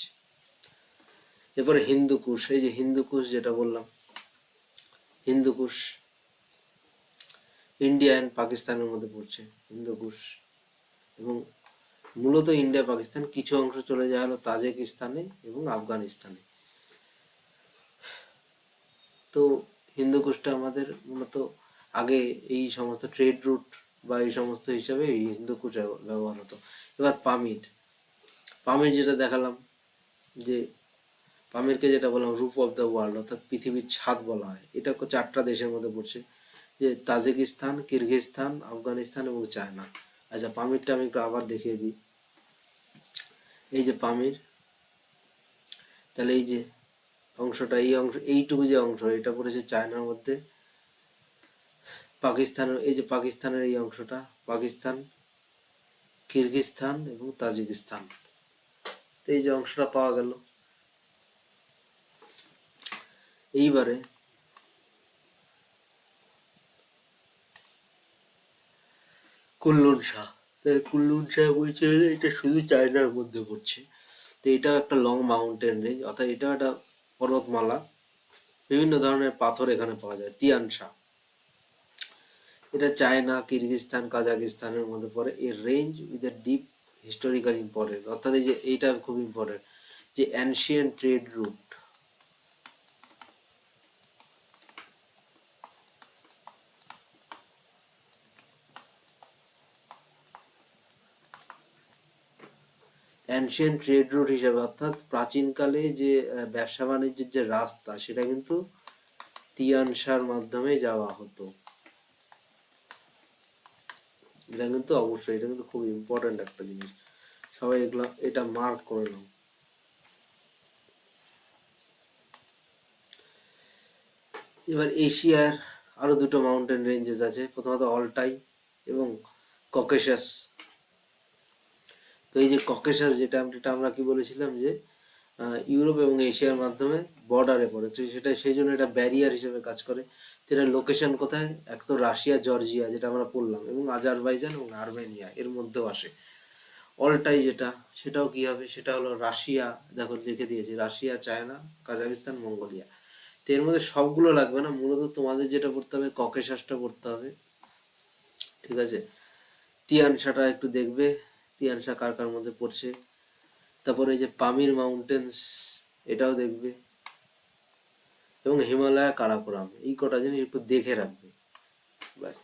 এরপরে হিন্দুকুশ, এই যে হিন্দুকুশ যেটা বললাম, হিন্দুকুশ ইন্ডিয়া অ্যান্ড পাকিস্তানের মধ্যে পড়ছে হিন্দুকুশ, এবং মূলত ইন্ডিয়া পাকিস্তান, কিছু অংশ চলে যায় হলো তাজিকিস্তানে এবং আফগানিস্তানে। তো হিন্দুকুশটা আমাদের মূলত আগে এই সমস্ত ট্রেড রুট বা এই সমস্ত হিসাবে এই হিন্দুকুশ ব্যবহার হতো। এবার পামির, পামির যেটা দেখালাম, যে পামিরকে যেটা বললাম রূপ অফ দ্য ওয়ার্ল্ড, অর্থাৎ পৃথিবীর ছাদ বলা হয়। এটা 4টা দেশের মধ্যে পড়ছে, যে তাজিকিস্তান, কিরগিজস্তান, আফগানিস্তান এবং চায়না। আচ্ছা, পামিরটা আমি একটু আবার দেখিয়ে দিই। এই যে পামির, তাহলে এই যে অংশটা, এই অংশ, এইটুকু যে অংশ, এটা পড়েছে চায়নার মধ্যে। পাকিস্তানের, এই যে পাকিস্তানের এই অংশটা, পাকিস্তান, কিরগিজস্তান এবং তাজিকিস্তান, এই যে অংশটা পাওয়া গেল। এইবারে কুল্লুন শাহ, তাহলে কুল্লুন শাহ বলছে এটা শুধু চায়নার মধ্যে পড়ছে। তো এটাও একটা লং মাউন্টেন রেঞ্জ, অর্থাৎ এটাও একটা পর্বতমালা, বিভিন্ন ধরনের পাথর এখানে পাওয়া যায়। তিয়ান শাহ, এটা চায়না, কিরগিজস্তান, কাজাকিস্তানের মধ্যে পড়ে। এর range with a deep historical importance, অর্থাৎ এই যে এইটা খুব ইম্পর্টেন্ট, যে ancient trade root, ancient trade root হিসেবে, অর্থাৎ প্রাচীনকালে যে ব্যবসা বাণিজ্যের যে রাস্তা, সেটা কিন্তু তিয়ানশার মাধ্যমে যাওয়া হতো। এটা কিন্তু অবশ্যই, এটা কিন্তু খুব ইম্পর্টেন্ট একটা জিনিস, সবাই এগুলো এটা মার্ক করে নাও। এবার এশিয়ার আরো দুটো মাউন্টেন রেঞ্জেস আছে, প্রথমত অলটাই এবং ককেশাস। তো এই যে ককেশাস, যেটা আমরা কি বলেছিলাম, যে ইউরোপ এবং এশিয়ার মাধ্যমে বর্ডারে পড়ে, তো সেটা সেই জন্য এটা ব্যারিয়ার হিসেবে কাজ করে। তো এটা লোকেশন কোথায়, এক তো রাশিয়া, জর্জিয়া যেটা আমরা পড়লাম, এবং আজারবাইজান এবং আর্মেনিয়া এর মধ্যেও আসে। অলটাই যেটা, সেটাও কি হবে, সেটা হলো রাশিয়া, দেখো লিখে দিয়েছি, রাশিয়া, চায়না, কাজাকিস্তান, মঙ্গোলিয়া। তো এর মধ্যে সবগুলো লাগবে না, মূলত তোমাদের যেটা পড়তে হবে ককেশাসটা পড়তে হবে, ঠিক আছে। তিয়ানশাটা একটু দেখবে, তিয়ানশা কার কার মধ্যে পড়ছে। তারপরে এই যে পামির মাউন্টেন্স, এটাও দেখবে, এবং হিমালয়, কারাকোরাম, এই কটা জিনিস একটু দেখে রাখবে, ব্যাস,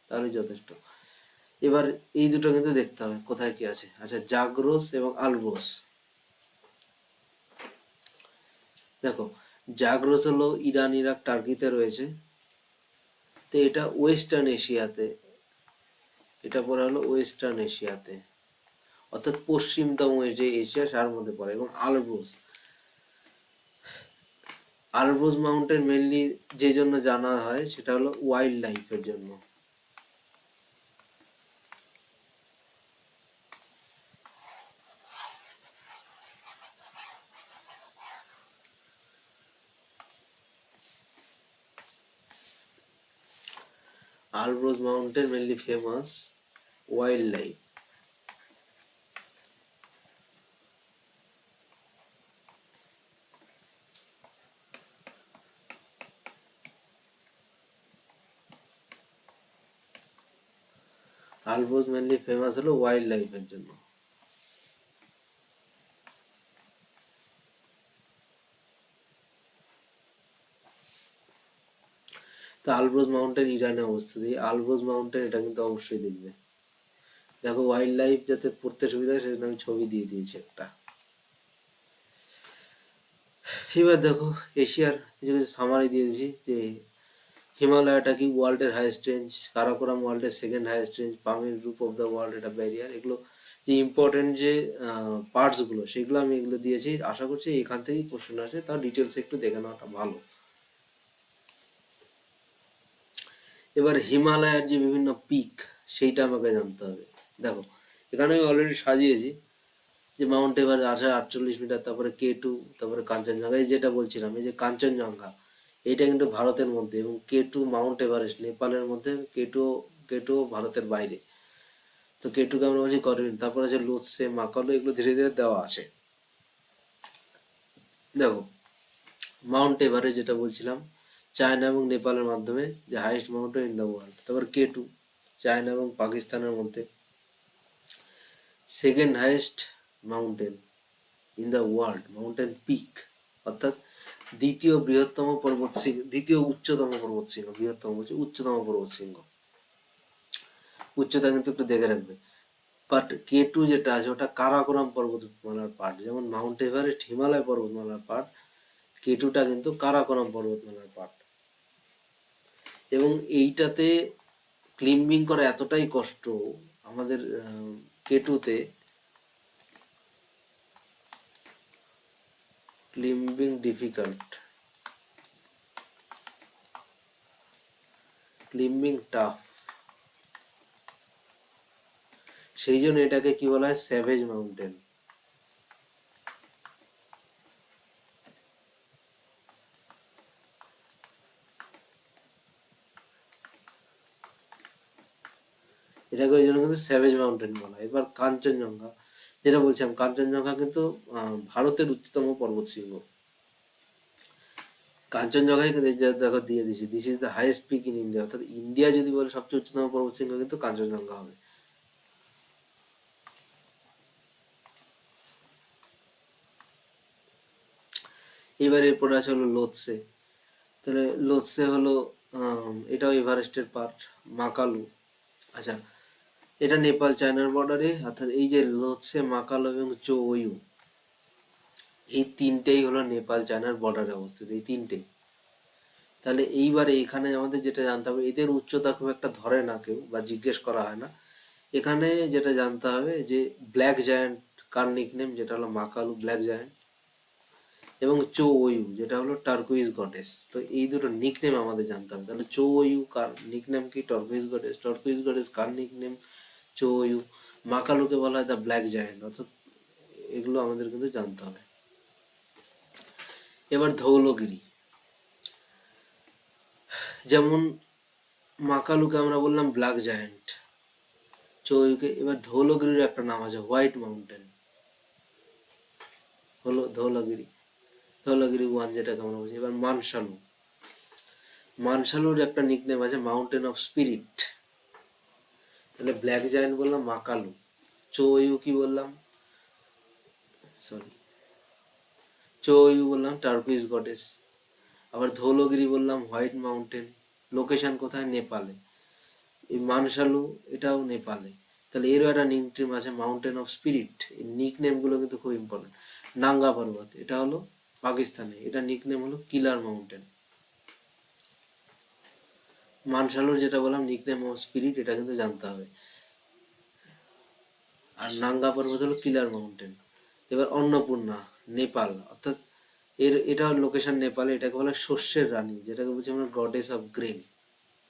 তাহলে যথেষ্ট। এবার এই দুটো কিন্তু দেখতে হবে কোথায় কি আছে। আচ্ছা, জাগ্রোস এবং আলব্রোস, দেখো জাগ্রোস হলো ইরান, ইরাক, টার্কিতে রয়েছে। তো এটা ওয়েস্টার্ন এশিয়াতে, এটা পড়ে হলো ওয়েস্টার্ন এশিয়াতে, অর্থাৎ পশ্চিমতম যে এশিয়া তার মধ্যে পড়ে। এবং আলব্রোস, আলব্রোস মাউন্টেন মেনলি যে জন্য জানা হয়, সেটা হলো ওয়াইল্ড লাইফের জন্য। Elbrus mountain mainly famous wild life. Elbrus mainly famous হলো ওয়াইল্ড লাইফের জন্য। তো আলব্রোস মাউন্টেন ইরানে অবস্থিত, এই আলব্রোস মাউন্টেন এটা কিন্তু অবশ্যই দেখবে। দেখো ওয়াইল্ড লাইফ যাতে পড়তে সুবিধা হয় সেজন্য আমি ছবি দিয়ে দিয়েছি একটা। এবার দেখো এশিয়ার কিছু কিছু সামারি দিয়েছি, যে হিমালয়টা কি ওয়ার্ল্ডের হাইয়েস্ট রেঞ্জ, কারাকোরাম ওয়ার্ল্ডের সেকেন্ড হাইয়েস্ট রেঞ্জ, পামির রুপ অফ দ্য ওয়ার্ল্ড, এটা ব্যারিয়ার। এগুলো যে ইম্পর্টেন্ট যে পার্টসগুলো, সেগুলো আমি এগুলো দিয়েছি, আশা করছি এখান থেকেই কোশ্চেন আসে, তাও ডিটেলস একটু দেখে নেওয়াটা ভালো। এবার হিমালয়ের যে বিভিন্ন পিক, সেইটা আমাকে জানতে হবে। দেখো এখানে আমি অলরেডি সাজিয়েছি, যে মাউন্ট এভারেস্ট আছে 48 মিটার, তারপরে K2, তারপরে কাঞ্চনজঙ্ঘা, এই যেটা বলছিলাম, এই যে কাঞ্চনজঙ্ঘা, এইটা কিন্তু ভারতের মধ্যে, এবং K2 মাউন্ট এভারেস্ট নেপালের মধ্যে, K2 কেটু ভারতের বাইরে। তো কেটুকে আমরা বলছি করবিন। তারপর আছে লোৎসে, মাকালো, এগুলো ধীরে ধীরে দেওয়া আছে। দেখো, মাউন্ট এভারেস্ট যেটা বলছিলাম, চায়না এবং নেপালের মাধ্যমে যে highest mountain in the world. তারপর কেটু, চায়না এবং পাকিস্তানের মধ্যে second highest mountain in the world, mountain peak, অর্থাৎ দ্বিতীয় বৃহত্তম পর্বত শৃঙ্গ, দ্বিতীয় উচ্চতম পর্বত শৃঙ্গ, বৃহত্তম বলছি উচ্চতম পর্বত শৃঙ্গ, উচ্চতা কিন্তু একটু দেখে রাখবে। বাট কে টু যেটা আছে ওটা কারাকোরাম পর্বতমালার পার্ট, যেমন মাউন্ট এভারেস্ট হিমালয় পর্বতমালার পার্ট, কে টুটা কিন্তু কারাকোরাম পর্বতমালার পার্ট। এবং এইটাতে ক্লিম্বিং করা এতটাই কষ্ট আমাদের কে টুতে, ক্লিম্বিং ডিফিকাল্ট, ক্লিম্বিং টাফ, সেই জন্য এটাকে কি বলা হয়, স্যাভেজ মাউন্টেন। এটাকে ওই জন্য কিন্তু স্যাভেজ মাউন্টেন বলা হয়। এবার কাঞ্চনজঙ্ঘা, যেটা বলছিলাম, কাঞ্চনজঙ্ঘা কিন্তু ভারতের উচ্চতম পর্বত শৃঙ্গ। কাঞ্চনজঙ্ঘাই কিন্তু দেখো দিয়ে দিয়েছি, this is the highest peak in India, অর্থাৎ ইন্ডিয়া যদি বলে সবচেয়ে উচ্চতম পর্বত শৃঙ্গ কিন্তু কাঞ্চনজঙ্ঘা হবে। এবার এরপরে আছে হলো লোৎসে। তাহলে লোৎসে হলো এটাও এভারেস্টের পার্ট। মাকালু, আচ্ছা এটা নেপাল চায়নার বর্ডারে, অর্থাৎ এই যে লোৎসে, মাকালু এবং চৌয়ু, এই তিনটেই হলো নেপাল চায়নার বর্ডারে অবস্থিত, এই তিনটেই। তাহলে এইবারে এখানে আমাদের যেটা জানতে হবে, এদের উচ্চতা খুব একটা ধরে না কেউ বা জিজ্ঞেস করা হয় না। এখানে যেটা জানতে হবে যে ব্ল্যাক জায়ান্ট কার নিকনেম, যেটা হলো মাকালু ব্ল্যাক জায়ান্ট, এবং চৌয়ু যেটা হলো টার্কুইজ গডেস। তো এই দুটো নিকনেম আমাদের জানতে হবে। তাহলে চৌয়ু কার নিকনেম কি, টার্কুইজ গডেস, টার্কুইজ গডেস কার নিকনেম, চৌয়ু, মাকালুকে বলা হয় দ্য ব্ল্যাক জায়ান্ট, অর্থাৎ এগুলো আমাদের কিন্তু জানতে হবে। এবার ধৌলগিরি, যেমন মাকালুকে আমরা বললাম ব্ল্যাক জায়ান্ট, চৌয়ুকে। এবার ধৌলগিরির একটা নাম আছে হোয়াইট মাউন্টেন, হলো ধৌলগিরি, ধৌলগিরি ওয়ান যেটাকে আমরা বলছি। এবার মানসালু, মানসালুর একটা নিকনেম আছে মাউন্টেন অফ স্পিরিট। তাহলে ব্ল্যাক জায়ান্ট বললাম মাকালু, চৌয়ু কি বললাম, সরি চৌয়ু বললাম টার্কুইজ গডেস, আবার ধৌলগিরি বললাম হোয়াইট মাউন্টেন, লোকেশন কোথায়, নেপালে। এই মানসালু এটাও নেপালে। তাহলে এরও একটা নিকনেম আছে মাউন্টেন অফ স্পিরিট। এই নিকনেমগুলো কিন্তু খুব ইম্পর্টেন্ট। নাঙ্গা পর্বত, এটা হলো পাকিস্তানে, এটা নিকনেম হলো কিলার মাউন্টেন। মানসালুর যেটা বললাম নিকনেম অফ স্পিরিট, এটা কিন্তু জানতে হবে। আর নাঙ্গা পর্বত হলো কিলার মাউন্টেন। এবার অন্নপূর্ণা, নেপাল, অর্থাৎ এটা লোকেশন নেপালে, এটাকে বলা হয় শস্যের রানী, যেটাকে বলছি আমরা গডেস অফ গ্রেন।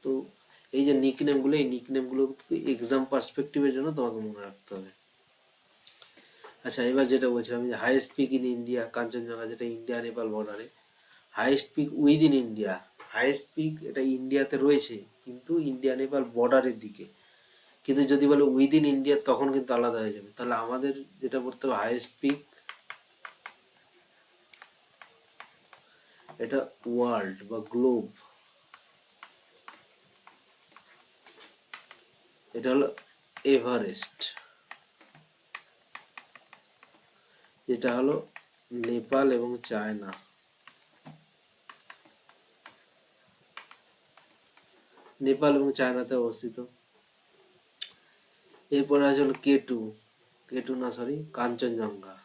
তো এই যে নিকনেমগুলো, এই নিকনেমগুলো এক্সাম পার্সপেক্টিভের জন্য তোমাকে মনে রাখতে হবে। আচ্ছা এবার যেটা বলছিলাম যে highest peak in India, Kanchenjunga, যেটা ইন্ডিয়া নেপাল বর্ডারে। Highest peak within India, highest peak এটা ইন্ডিয়াতে রয়েছে কিন্তু ইন্ডিয়া নেপাল বর্ডারের দিকে। কিন্তু যদি বলে উইদিন ইন্ডিয়া তখন কিন্তু আলাদা হয়ে যাবে। তাহলে আমাদের যেটা করতে হবে, হাইয়েস্ট পিক এটা ওয়ার্ল্ড বা গ্লোব, এটা হলো এভারেস্ট, যেটা হলো নেপাল এবং চায়না। নেপাল এবং চায়নাতে অবস্থিত। এরপরে আছে হলো কেটু, কেটু না সরি কাঞ্চনজঙ্ঘা।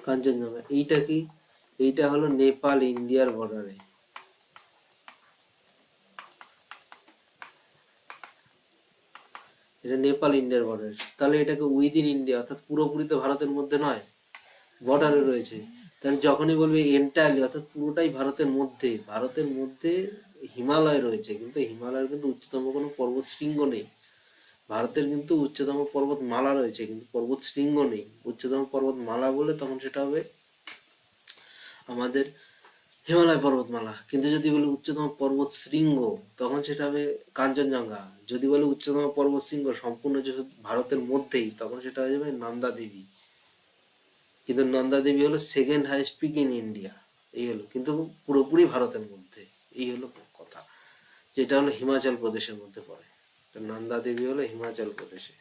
কাঞ্চনজঙ্ঘা এইটা কি, এইটা হলো নেপাল ইন্ডিয়ার বর্ডারে। এটা নেপাল ইন্ডিয়ার বর্ডার। তাহলে এটাকে উইদিন ইন্ডিয়া, অর্থাৎ পুরোপুরি তো ভারতের মধ্যে নয়, বর্ডারে রয়েছে। তাহলে যখনই বলবে এন্টায়ারলি, অর্থাৎ পুরোটাই ভারতের মধ্যে, ভারতের মধ্যে হিমালয় রয়েছে, কিন্তু হিমালয়ের কিন্তু উচ্চতম কোনো পর্বত শৃঙ্গ নেই। ভারতের কিন্তু উচ্চতম পর্বতমালা রয়েছে, কিন্তু পর্বত শৃঙ্গ নেই। উচ্চতম পর্বতমালা বলে তখন সেটা হবে আমাদের হিমালয় পর্বতমালা, কিন্তু যদি বলি উচ্চতম পর্বত শৃঙ্গ তখন সেটা হবে কাঞ্চনজঙ্ঘা। যদি বলে উচ্চতম পর্বত শৃঙ্গ সম্পূর্ণ যে ভারতের মধ্যেই, তখন সেটা হয়ে যাবে নন্দা দেবী। কিন্তু নন্দা দেবী হলো second highest peak in India. এই হলো, কিন্তু পুরোপুরি ভারতের মধ্যে। এই হলো কথা, যেটা হলো হিমাচল প্রদেশের মধ্যে পড়ে। তো নন্দা দেবী হলো হিমাচল প্রদেশে।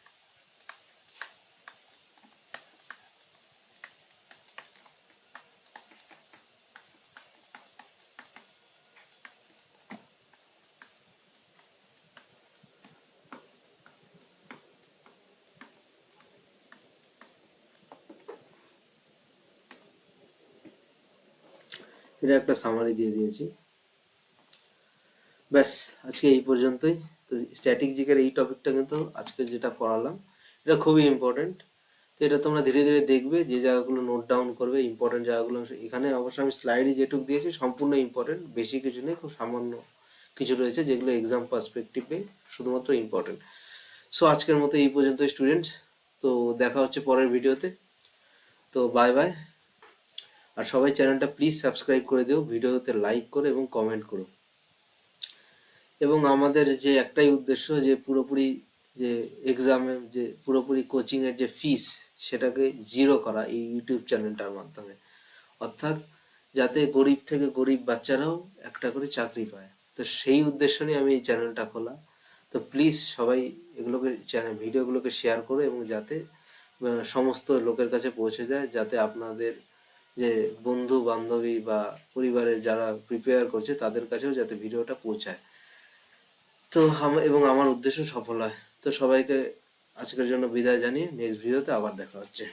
এটা একটা সামারি দিয়ে দিয়েছি। ব্যাস, আজকে এই পর্যন্তই। তো স্ট্র্যাটেজিকের এই টপিকটা কিন্তু আজকে যেটা পড়ালাম এটা খুবই ইম্পর্টেন্ট। তো এটা তোমরা ধীরে ধীরে দেখবে, যে জায়গাগুলো নোট ডাউন করবে ইম্পর্টেন্ট জায়গাগুলো। এখানে অবশ্যই আমি স্লাইডে যেটুকু দিয়েছি সম্পূর্ণ ইম্পর্টেন্ট, বেশি কিছু নেই, খুব সামান্য কিছু রয়েছে যেগুলো এক্সাম পার্সপেক্টিভে শুধুমাত্র ইম্পর্টেন্ট। সো আজকের মতো এই পর্যন্ত স্টুডেন্টস। তো দেখা হচ্ছে পরের ভিডিওতে। তো বাই বাই। আর সবাই চ্যানেলটা প্লিজ সাবস্ক্রাইব করে দিও, ভিডিওতে লাইক করো এবং কমেন্ট করো। এবং আমাদের যে একটাই উদ্দেশ্য, যে পুরোপুরি যে এক্সামে যে পুরোপুরি কোচিংয়ের যে ফিস সেটাকে জিরো করা এই ইউটিউব চ্যানেলটার মাধ্যমে। অর্থাৎ যাতে গরিব থেকে গরিব বাচ্চারাও একটা করে চাকরি পায়, তো সেই উদ্দেশ্য নিয়ে আমি এই চ্যানেলটা খোলা। তো প্লিজ সবাই এগুলোকে ভিডিওগুলোকে শেয়ার করো, এবং যাতে সমস্ত লোকের কাছে পৌঁছে যায়, যাতে আপনাদের যে বন্ধু বান্ধবী বা পরিবারের যারা প্রিপেয়ার করছে তাদের কাছেও যাতে ভিডিওটা পৌঁছায়। তো এবং আমার উদ্দেশ্য সফল হয়। তো সবাইকে আজকের জন্য বিদায় জানিয়ে নেক্সট ভিডিওতে আবার দেখা হচ্ছে।